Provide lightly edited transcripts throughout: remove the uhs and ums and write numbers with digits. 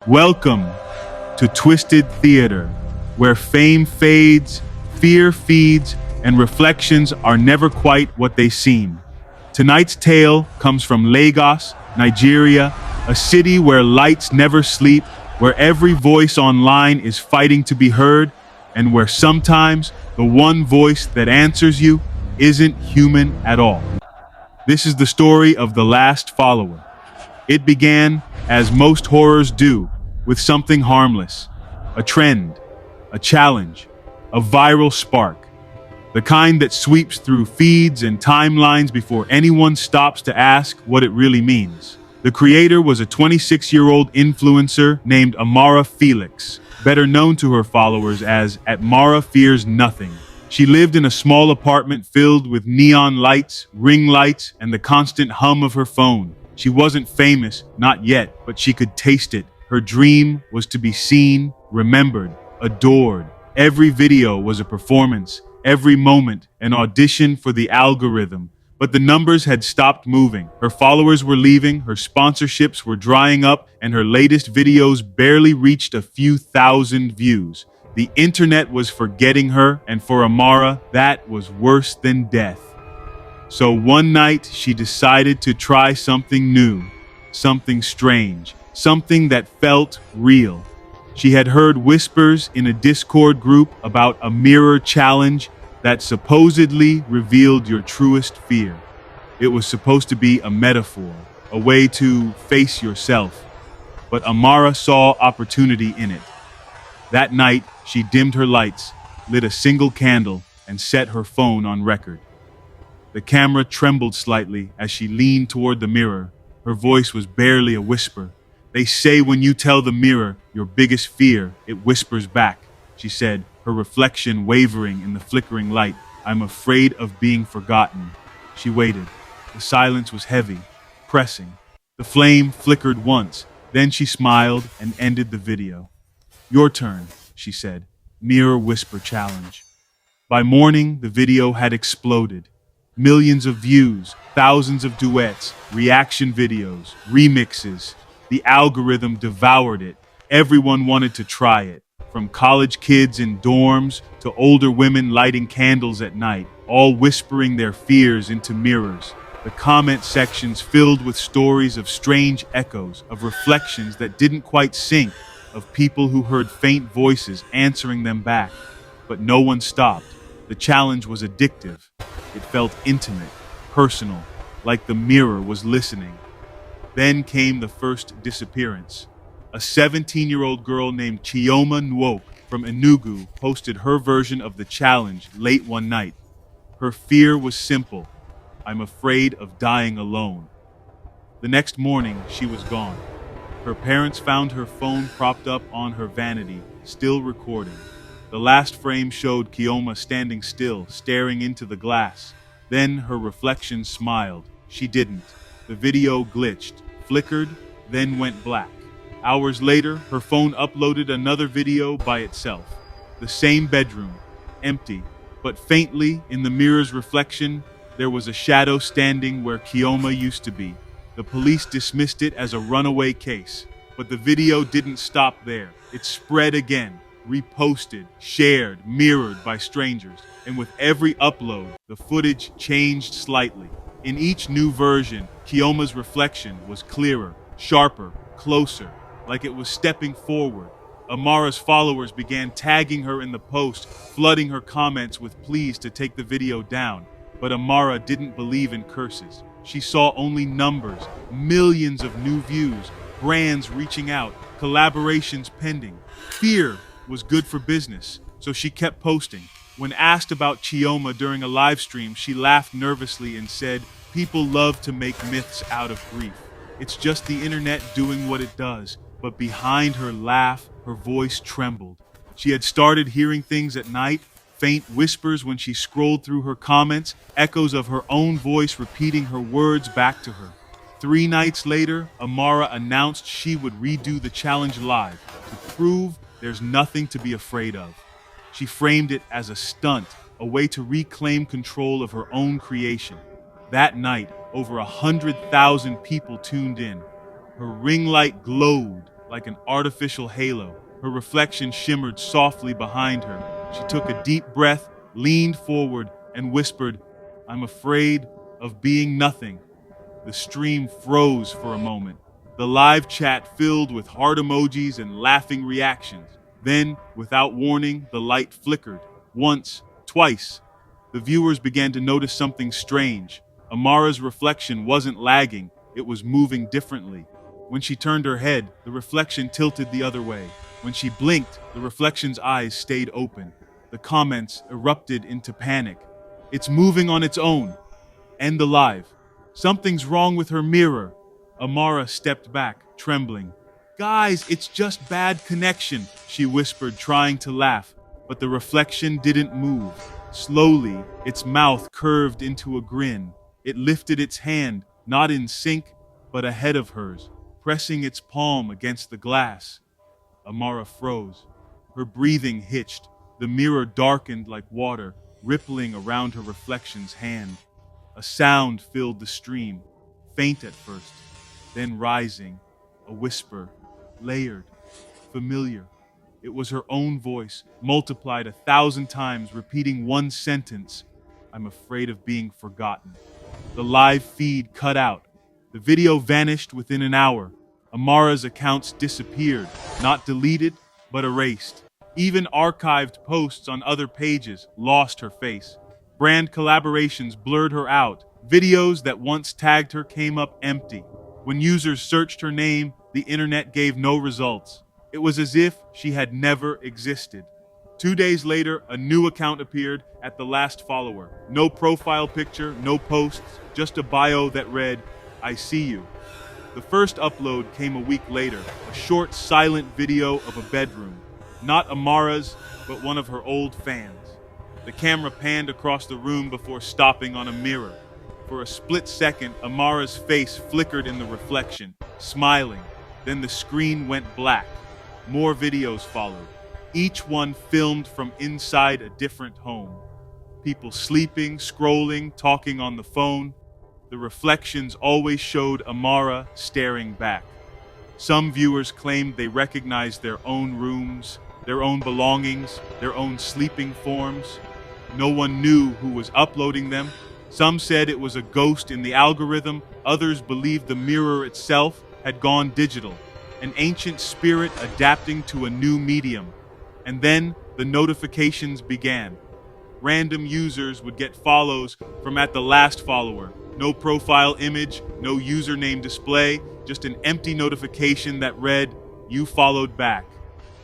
Welcome to Twisted Theater, where fame fades, fear feeds, and reflections are never quite what they seem. Tonight's tale comes from Lagos, Nigeria, a city where lights never sleep, where every voice online is fighting to be heard, and where sometimes the one voice that answers you isn't human at all. This is the story of the last follower. It began, as most horrors do, with something harmless, a trend, a challenge, a viral spark, the kind that sweeps through feeds and timelines before anyone stops to ask what it really means. The creator was a 26-year-old influencer named Amara Felix, better known to her followers as Amara Fears Nothing. She lived in a small apartment filled with neon lights, ring lights, and the constant hum of her phone. She wasn't famous, not yet, but she could taste it. Her dream was to be seen, remembered, adored. Every video was a performance, every moment an audition for the algorithm. But the numbers had stopped moving. Her followers were leaving, her sponsorships were drying up, and her latest videos barely reached a few thousand views. The internet was forgetting her, and for Amara, that was worse than death. So one night, she decided to try something new, something strange, something that felt real. She had heard whispers in a Discord group about a mirror challenge that supposedly revealed your truest fear. It was supposed to be a metaphor, a way to face yourself. But Amara saw opportunity in it. That night, she dimmed her lights, lit a single candle, and set her phone on record. The camera trembled slightly as she leaned toward the mirror. Her voice was barely a whisper. "They say when you tell the mirror your biggest fear, it whispers back," she said, her reflection wavering in the flickering light. "I'm afraid of being forgotten." She waited. The silence was heavy, pressing. The flame flickered once, then she smiled and ended the video. "Your turn," she said. Mirror Whisper Challenge. By morning, the video had exploded. Millions of views, thousands of duets, reaction videos, remixes. The algorithm devoured it. Everyone wanted to try it. From college kids in dorms to older women lighting candles at night, all whispering their fears into mirrors. The comment sections filled with stories of strange echoes, of reflections that didn't quite sync, of people who heard faint voices answering them back. But no one stopped. The challenge was addictive. It felt intimate, personal, like the mirror was listening. Then came the first disappearance. A 17-year-old girl named Chioma Nwoke from Enugu posted her version of the challenge late one night. Her fear was simple: "I'm afraid of dying alone." The next morning, she was gone. Her parents found her phone propped up on her vanity, still recording. The last frame showed Chioma standing still, staring into the glass. Then her reflection smiled. She didn't. The video glitched, flickered, then went black. Hours later, her phone uploaded another video by itself. The same bedroom, empty, but faintly in the mirror's reflection, there was a shadow standing where Chioma used to be. The police dismissed it as a runaway case, but the video didn't stop there. It spread again. Reposted, shared, mirrored by strangers, and with every upload, the footage changed slightly. In each new version, Chioma's reflection was clearer, sharper, closer, like it was stepping forward. Amara's followers began tagging her in the post, flooding her comments with pleas to take the video down. But Amara didn't believe in curses. She saw only numbers, millions of new views, brands reaching out, collaborations pending. Fear was good for business, so she kept posting. When asked about Chioma during a live stream, she laughed nervously and said, "People love to make myths out of grief. It's just the internet doing what it does." But behind her laugh, her voice trembled. She had started hearing things at night, faint whispers when she scrolled through her comments, echoes of her own voice repeating her words back to her. 3 nights later, Amara announced she would redo the challenge live to prove there's nothing to be afraid of. She framed it as a stunt, a way to reclaim control of her own creation. That night, over 100,000 people tuned in. Her ring light glowed, like an artificial halo. Her reflection shimmered softly behind her. She took a deep breath, leaned forward, and whispered, "I'm afraid of being nothing." The stream froze for a moment. The live chat filled with heart emojis and laughing reactions. Then, without warning, the light flickered. Once, twice. The viewers began to notice something strange. Amara's reflection wasn't lagging, it was moving differently. When she turned her head, the reflection tilted the other way. When she blinked, the reflection's eyes stayed open. The comments erupted into panic. "It's moving on its own." "End alive." "Something's wrong with her mirror." Amara stepped back, trembling. "Guys, it's just bad connection," she whispered, trying to laugh. But the reflection didn't move. Slowly, its mouth curved into a grin. It lifted its hand, not in sync, but ahead of hers, pressing its palm against the glass. Amara froze. Her breathing hitched. The mirror darkened like water, rippling around her reflection's hand. A sound filled the stream, faint at first, then rising, a whisper, layered, familiar. It was her own voice, multiplied 1,000 times, repeating one sentence, "I'm afraid of being forgotten." The live feed cut out. The video vanished within an hour. Amara's accounts disappeared, not deleted, but erased. Even archived posts on other pages lost her face. Brand collaborations blurred her out. Videos that once tagged her came up empty. When users searched her name, the internet gave no results. It was as if she had never existed. 2 days later, a new account appeared at the last follower. No profile picture, no posts, just a bio that read, "I see you." The first upload came a week later, a short, silent video of a bedroom. Not Amara's, but one of her old fans. The camera panned across the room before stopping on a mirror. For a split second, Amara's face flickered in the reflection, smiling. Then the screen went black. More videos followed, each one filmed from inside a different home. People sleeping, scrolling, talking on the phone. The reflections always showed Amara staring back. Some viewers claimed they recognized their own rooms, their own belongings, their own sleeping forms. No one knew who was uploading them. Some said it was a ghost in the algorithm. Others believed the mirror itself had gone digital, an ancient spirit adapting to a new medium. And then the notifications began. Random users would get follows from at the last follower. No profile image, no username display, just an empty notification that read, "You followed back."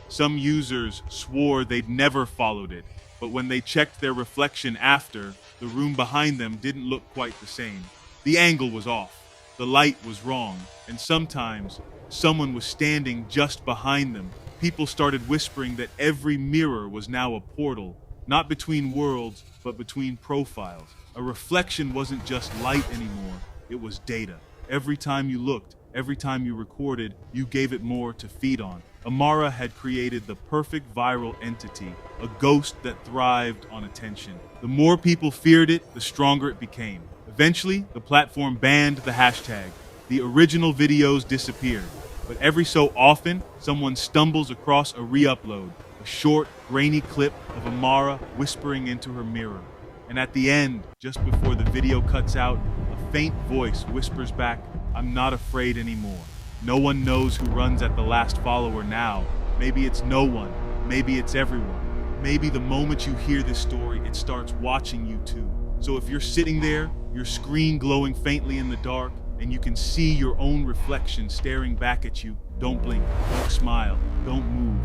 Some users swore they'd never followed it, but when they checked their reflection after, the room behind them didn't look quite the same. The angle was off, the light was wrong, and sometimes someone was standing just behind them. People started whispering that every mirror was now a portal, not between worlds, but between profiles. A reflection wasn't just light anymore, it was data. Every time you looked, every time you recorded, you gave it more to feed on. Amara had created the perfect viral entity, a ghost that thrived on attention. The more people feared it, the stronger it became. Eventually, the platform banned the hashtag. The original videos disappeared. But every so often, someone stumbles across a re-upload, a short, grainy clip of Amara whispering into her mirror. And at the end, just before the video cuts out, a faint voice whispers back, "I'm not afraid anymore." No one knows who runs at the last follower now. Maybe it's no one. Maybe it's everyone. Maybe the moment you hear this story, it starts watching you too. So if you're sitting there, your screen glowing faintly in the dark, and you can see your own reflection staring back at you, don't blink, don't smile, don't move.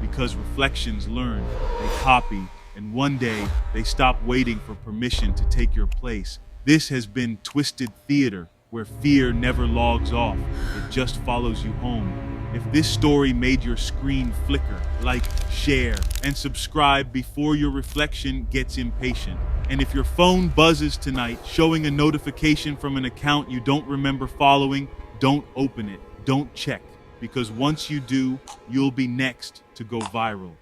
Because reflections learn, they copy, and one day they stop waiting for permission to take your place. This has been Twisted Theater, where fear never logs off, it just follows you home. If this story made your screen flicker, like, share, and subscribe before your reflection gets impatient. And if your phone buzzes tonight, showing a notification from an account you don't remember following, don't open it, don't check, because once you do, you'll be next to go viral.